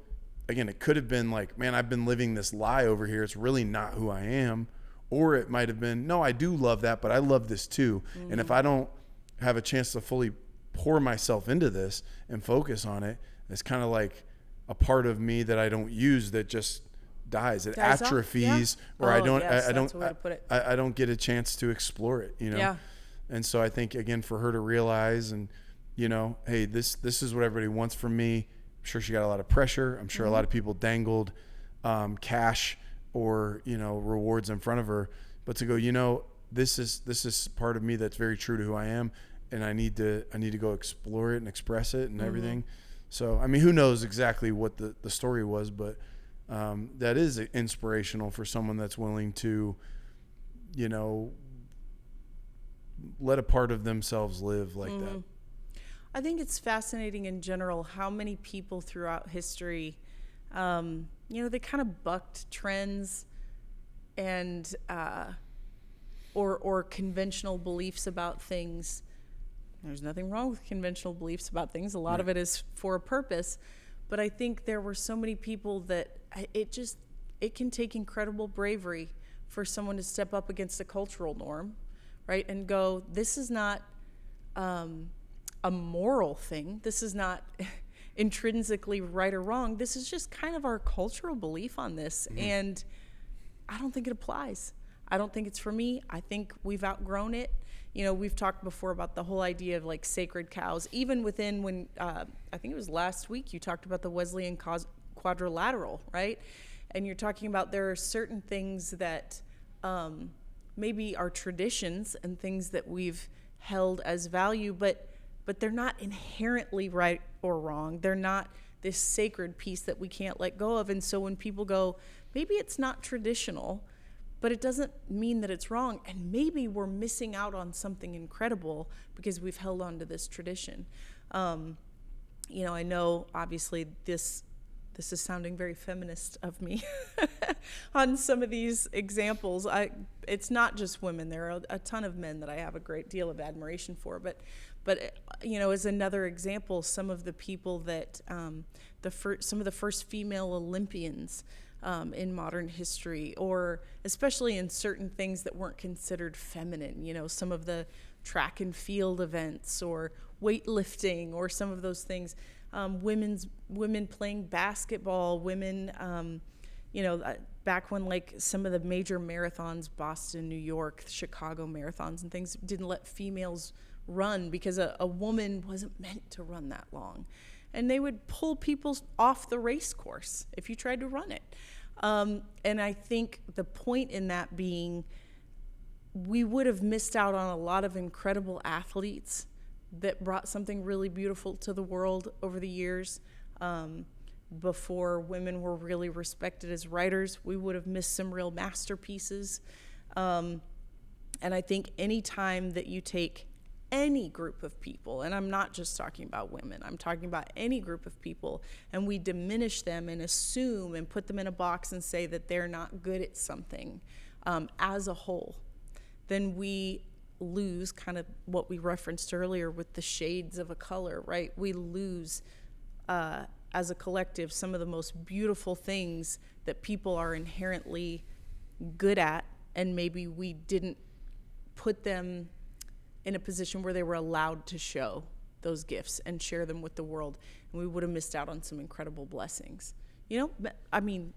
again, it could have been like, man, I've been living this lie over here. It's really not who I am. Or it might have been, no, I do love that, but I love this too. And if I don't have a chance to fully pour myself into this and focus on it, it's kind of like a part of me that I don't use that just dies. It atrophies, or I don't get a chance to explore it, Yeah. And so I think, again, for her to realize and, hey, this is what everybody wants from me. I'm sure she got a lot of pressure. I'm sure a lot of people dangled cash or, rewards in front of her. But to go, this is part of me that's very true to who I am, and I need to go explore it and express it and everything. So, I mean, who knows exactly what the story was, but that is inspirational for someone that's willing to, let a part of themselves live like that. I think it's fascinating in general how many people throughout history, they kind of bucked trends and or conventional beliefs about things. There's nothing wrong with conventional beliefs about things. A lot of it is for a purpose. But I think there were so many people that it can take incredible bravery for someone to step up against a cultural norm, right? And go, this is not a moral thing. This is not intrinsically right or wrong. This is just kind of our cultural belief on this. And I don't think it applies. I don't think it's for me. I think we've outgrown it. We've talked before about the whole idea of like sacred cows, even within when, I think it was last week, you talked about the Wesleyan quadrilateral, right? And you're talking about there are certain things that maybe are traditions and things that we've held as value, but they're not inherently right or wrong. They're not this sacred piece that we can't let go of. And so when people go, maybe it's not traditional, but it doesn't mean that it's wrong. And maybe we're missing out on something incredible because we've held on to this tradition. I know obviously this is sounding very feminist of me on some of these examples. It's not just women. There are a ton of men that I have a great deal of admiration for. But as another example, some of the people that some of the first female Olympians in modern history, or especially in certain things that weren't considered feminine, some of the track and field events or weightlifting or some of those things, women playing basketball, women, back when like some of the major marathons, Boston, New York, Chicago marathons and things didn't let females run because a woman wasn't meant to run that long. And they would pull people off the race course if you tried to run it. And I think the point in that being, we would have missed out on a lot of incredible athletes that brought something really beautiful to the world over the years. Before women were really respected as writers, we would have missed some real masterpieces. And I think any time that you take any group of people, and I'm not just talking about women, I'm talking about any group of people, and we diminish them and assume and put them in a box and say that they're not good at something as a whole, then we lose kind of what we referenced earlier with the shades of a color, right? We lose, as a collective, some of the most beautiful things that people are inherently good at, and maybe we didn't put them in a position where they were allowed to show those gifts and share them with the world, and we would have missed out on some incredible blessings. I mean,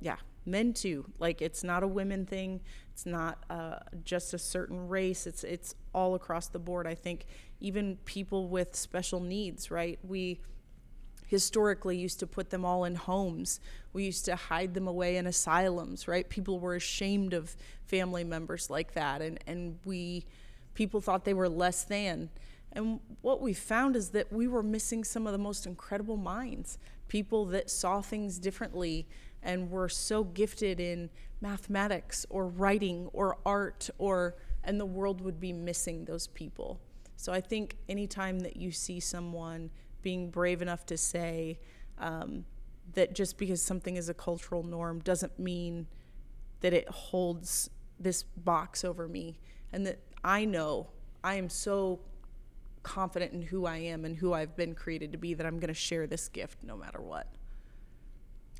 yeah, Men too. Like, it's not a women thing. It's not just a certain race. It's all across the board. I think even people with special needs, right? We historically used to put them all in homes. We used to hide them away in asylums, right? People were ashamed of family members like that, and people thought they were less than. And what we found is that we were missing some of the most incredible minds, people that saw things differently and were so gifted in mathematics or writing or art, and the world would be missing those people. So I think anytime that you see someone being brave enough to say that just because something is a cultural norm doesn't mean that it holds this box over me, and that I am so confident in who I am and who I've been created to be that I'm going to share this gift no matter what.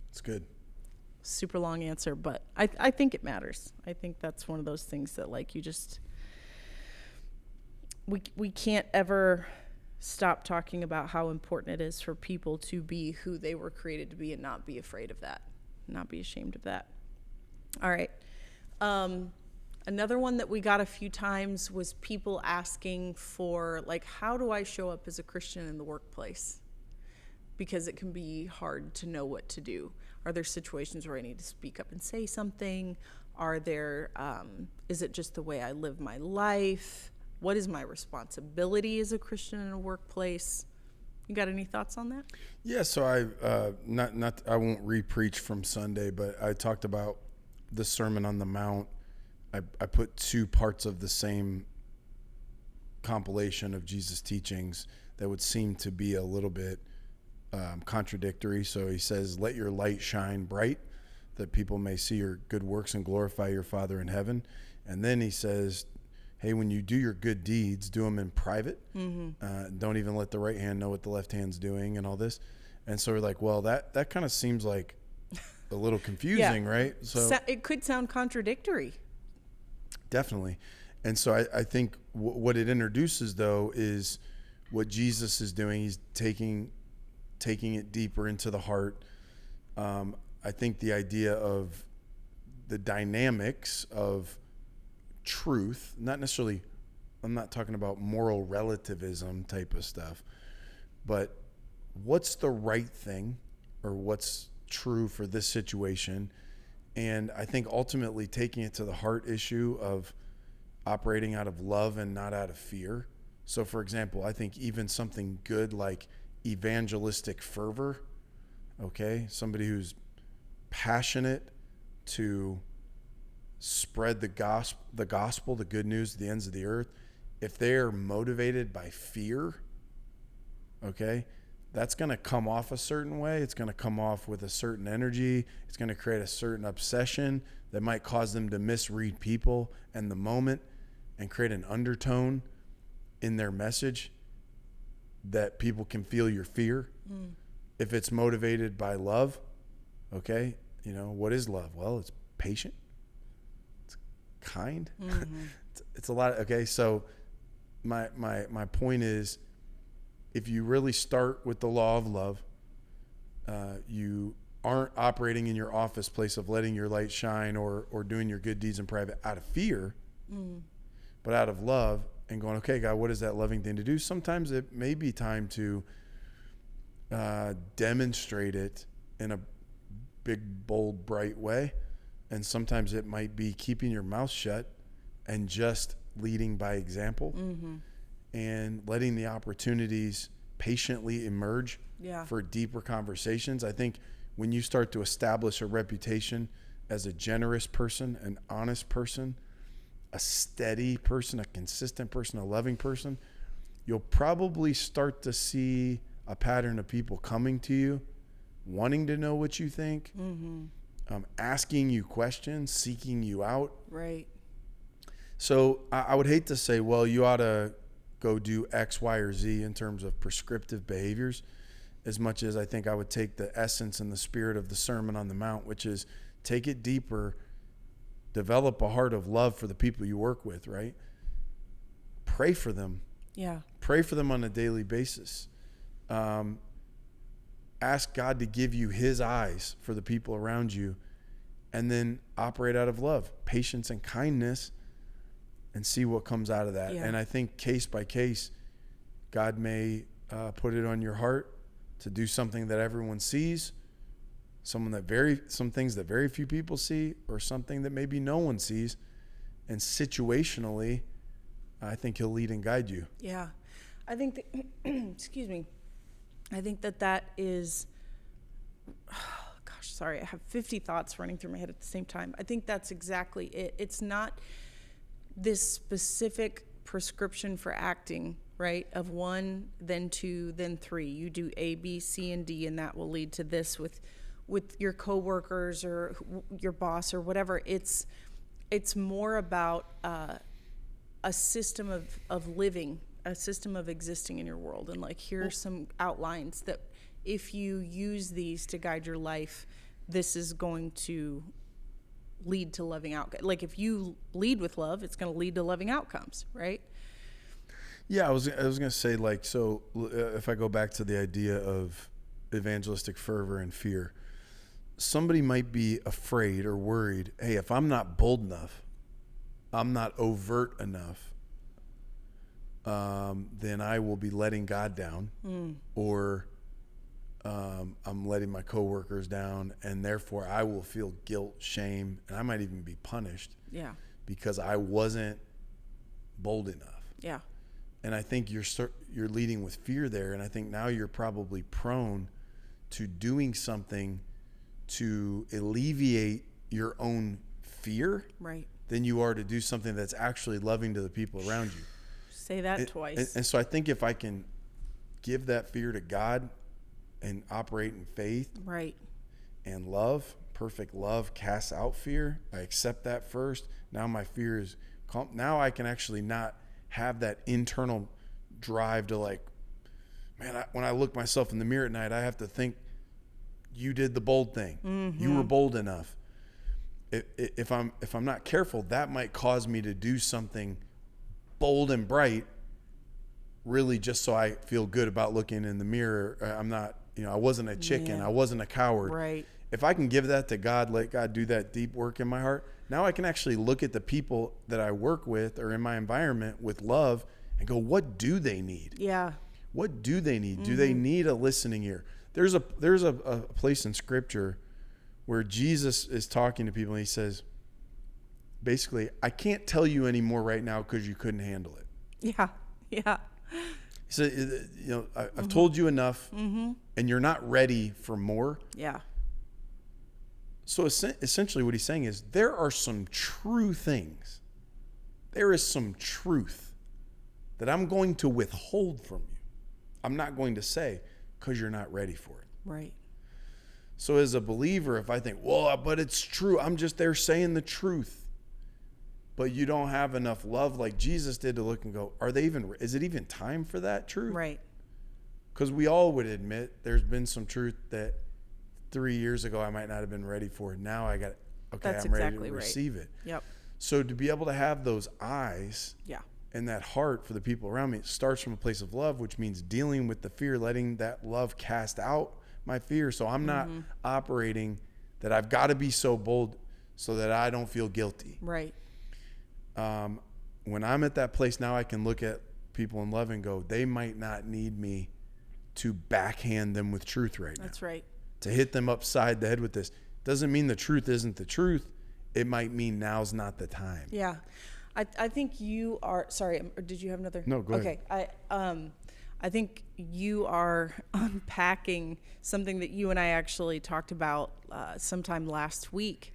It's good. Super long answer, but I think it matters. I think that's one of those things that, like, you just, we can't ever stop talking about how important it is for people to be who they were created to be and not be afraid of that, not be ashamed of that. All right. Another one that we got a few times was people asking for, like, how do I show up as a Christian in the workplace? Because it can be hard to know what to do. Are there situations where I need to speak up and say something? Is it just the way I live my life? What is my responsibility as a Christian in a workplace? You got any thoughts on that? Yeah, so I won't re-preach from Sunday, but I talked about the Sermon on the Mount. I put two parts of the same compilation of Jesus' teachings that would seem to be a little bit contradictory. So he says, let your light shine bright, that people may see your good works and glorify your Father in heaven. And then he says, hey, when you do your good deeds, do them in private. Mm-hmm. Don't even let the right hand know what the left hand's doing and all this. And so we're like, well, that kind of seems like a little confusing, right? So it could sound contradictory. Definitely. And so I think what it introduces, though, is what Jesus is doing. He's taking it deeper into the heart. I think the idea of the dynamics of truth, not necessarily, I'm not talking about moral relativism type of stuff, but what's the right thing or what's true for this situation. And I think ultimately taking it to the heart issue of operating out of love and not out of fear. So, for example, I think even something good like evangelistic fervor, okay, somebody who's passionate to spread the gospel, the good news to the ends of the earth, if they're motivated by fear, okay, that's going to come off a certain way. It's going to come off with a certain energy. It's going to create a certain obsession that might cause them to misread people and the moment and create an undertone in their message that people can feel your fear. If it's motivated by love, okay, what is love? Well, it's patient. It's kind. Mm-hmm. It's a lot. Okay, so my point is, if you really start with the law of love, you aren't operating in your office place of letting your light shine or doing your good deeds in private out of fear, but out of love and going, okay, God, what is that loving thing to do? Sometimes it may be time to demonstrate it in a big, bold, bright way. And sometimes it might be keeping your mouth shut and just leading by example. Mm-hmm. And letting the opportunities patiently emerge for deeper conversations. I think when you start to establish a reputation as a generous person, an honest person, a steady person, a consistent person, a loving person, you'll probably start to see a pattern of people coming to you, wanting to know what you think, asking you questions, seeking you out. Right. So I would hate to say, well, you ought to go do X, Y, or Z in terms of prescriptive behaviors, as much as I think I would take the essence and the spirit of the Sermon on the Mount, which is take it deeper, develop a heart of love for the people you work with, right? Pray for them. Yeah. Pray for them on a daily basis. Ask God to give you his eyes for the people around you and then operate out of love, patience and kindness, and see what comes out of that. Yeah. And I think case by case, God may put it on your heart to do something that everyone sees, some things that very few people see, or something that maybe no one sees. And situationally, I think he'll lead and guide you. Yeah. I think that, excuse me. I think that is, sorry, I have 50 thoughts running through my head at the same time. I think that's exactly it. It's not this specific prescription for acting, right? Of 1, then 2, then 3. You do A, B, C, and D, and that will lead to this with your coworkers or your boss or whatever. It's more about a system of living, a system of existing in your world. And like, here are some outlines that if you use these to guide your life, this is going to lead to loving outcomes. Like, if you lead with love, it's going to lead to loving outcomes, right? Yeah, I was going to say, like, so if I go back to the idea of evangelistic fervor and fear, somebody might be afraid or worried, hey, if I'm not bold enough, I'm not overt enough, then I will be letting God down, or I'm letting my coworkers down, and therefore I will feel guilt, shame, and I might even be punished. Yeah. Because I wasn't bold enough. Yeah. And I think you're leading with fear there, and I think now you're probably prone to doing something to alleviate your own fear, right, than you are to do something that's actually loving to the people around you. Say that twice. And so I think if I can give that fear to God and operate in faith, right, and love, perfect love casts out fear. I accept that first. Now my fear is calm. Now I can actually not have that internal drive to, like, man, when I look myself in the mirror at night, I have to think, you did the bold thing. Mm-hmm. You were bold enough. If I'm not careful, that might cause me to do something bold and bright, really just so I feel good about looking in the mirror. I'm not, I wasn't a chicken. I wasn't a coward. Right. If I can give that to God, let God do that deep work in my heart, now I can actually look at the people that I work with or in my environment with love and go, what do they need? Yeah. What do they need? Mm-hmm. Do they need a listening ear? There's a place in Scripture where Jesus is talking to people and he says, basically, I can't tell you anymore right now because you couldn't handle it. Yeah. Yeah. He said, I've told you enough, and you're not ready for more. Yeah. So essentially what he's saying is there are some true things. There is some truth that I'm going to withhold from you. I'm not going to say because you're not ready for it. Right. So as a believer, if I think, well, but it's true, I'm just there saying the truth, but you don't have enough love like Jesus did to look and go, is it even time for that truth? Right. Because we all would admit there's been some truth that 3 years ago I might not have been ready for. Now I'm That's ready exactly to right. receive it. Yep. So to be able to have those eyes, yeah, and that heart for the people around me, it starts from a place of love, which means dealing with the fear, letting that love cast out my fear. So I'm not operating that I've got to be so bold so that I don't feel guilty. Right. When I'm at that place, now I can look at people in love and go, they might not need me to backhand them with truth right now. That's right. To hit them upside the head with this. Doesn't mean the truth isn't the truth. It might mean now's not the time. Yeah. I think you are, sorry, did you have another? No, go ahead. Okay. I think you are unpacking something that you and I actually talked about sometime last week,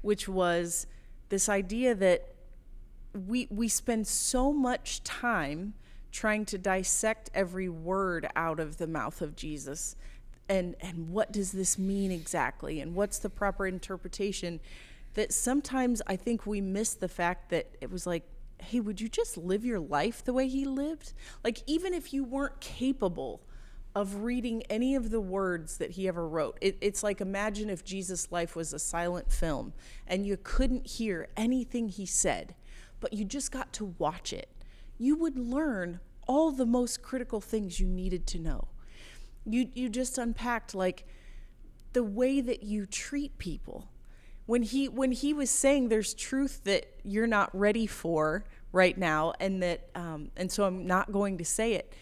which was this idea that we spend so much time trying to dissect every word out of the mouth of Jesus. And what does this mean exactly? And what's the proper interpretation? That sometimes I think we miss the fact that it was like, hey, would you just live your life the way he lived? Like, even if you weren't capable of reading any of the words that he ever wrote, it's like, imagine if Jesus' life was a silent film and you couldn't hear anything he said, but you just got to watch it. You would learn all the most critical things you needed to know. You just unpacked, like, the way that you treat people. when he was saying there's truth that you're not ready for right now, and that and so I'm not going to say it.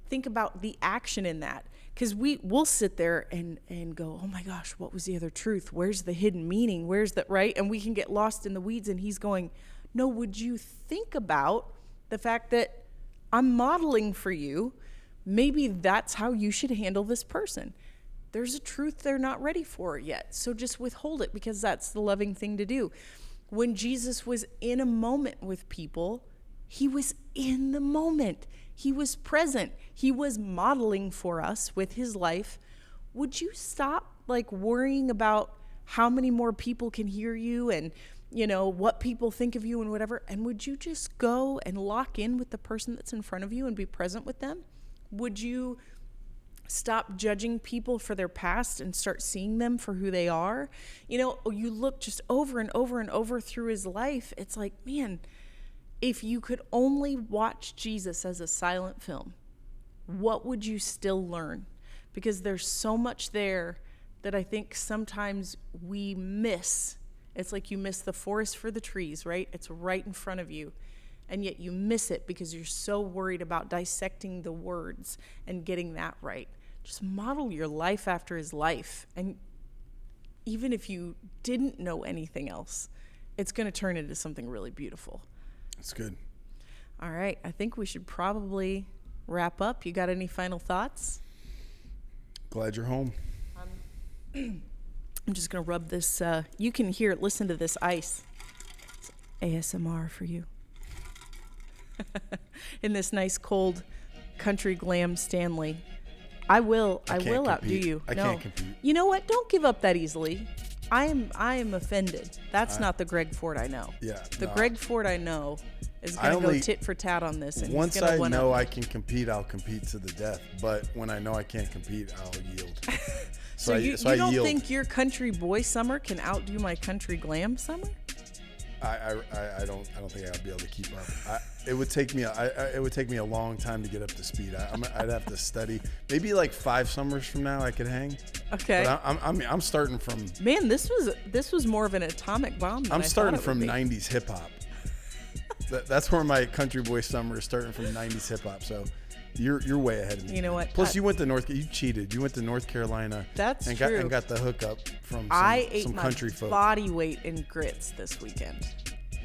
Think about the action in that, because we'll sit there and go, oh my gosh, what was the other truth? Where's the hidden meaning? Where's the right? And we can get lost in the weeds. And he's going, no, would you think about the fact that I'm modeling for you? Maybe that's how you should handle this person. There's a truth they're not ready for yet. So just withhold it, because that's the loving thing to do. When Jesus was in a moment with people, he was in the moment. He was present. He was modeling for us with his life. Would you stop worrying about how many more people can hear you and, what people think of you and whatever? And would you just go and lock in with the person that's in front of you and be present with them? Would you stop judging people for their past and start seeing them for who they are? You look just over and over and over through his life. It's like, man, if you could only watch Jesus as a silent film, what would you still learn? Because there's so much there that I think sometimes we miss. It's like you miss the forest for the trees, right? It's right in front of you. And yet you miss it because you're so worried about dissecting the words and getting that right. Just model your life after his life. And even if you didn't know anything else, it's going to turn into something really beautiful. That's good. All right. I think we should probably wrap up. You got any final thoughts? Glad you're home. I'm just going to rub this. You can listen to this ice. It's ASMR for you. In this nice cold country glam Stanley. I will outdo you. I can't compete. You know what? Don't give up that easily. I am offended. That's not the Greg Ford I know. Yeah. The Greg Ford I know is going to go tit for tat on this. And once I know I can compete, I'll compete to the death. But when I know I can't compete, I'll yield. So you don't think your country boy summer can outdo my country glam summer? I don't think I'd be able to keep up. It would take me a long time to get up to speed. I'd have to study. Maybe 5 summers from now I could hang. Okay. But I'm starting from. Man, this was more of an atomic bomb than I'm starting from 90s 90s hip hop. That's where my country boy summer is, starting from 90s hip hop. So you're way ahead of me. You know what? Plus, you went to you cheated. You went to North Carolina. That's and true. Got the hookup from some country folk. I ate my body weight in grits this weekend.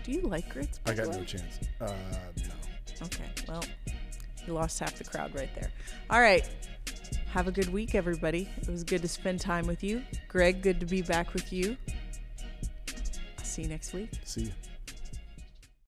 Do you like grits? I got no chance. No. Okay. Well, you lost half the crowd right there. All right. Have a good week, everybody. It was good to spend time with you. Greg, good to be back with you. I'll see you next week. See you.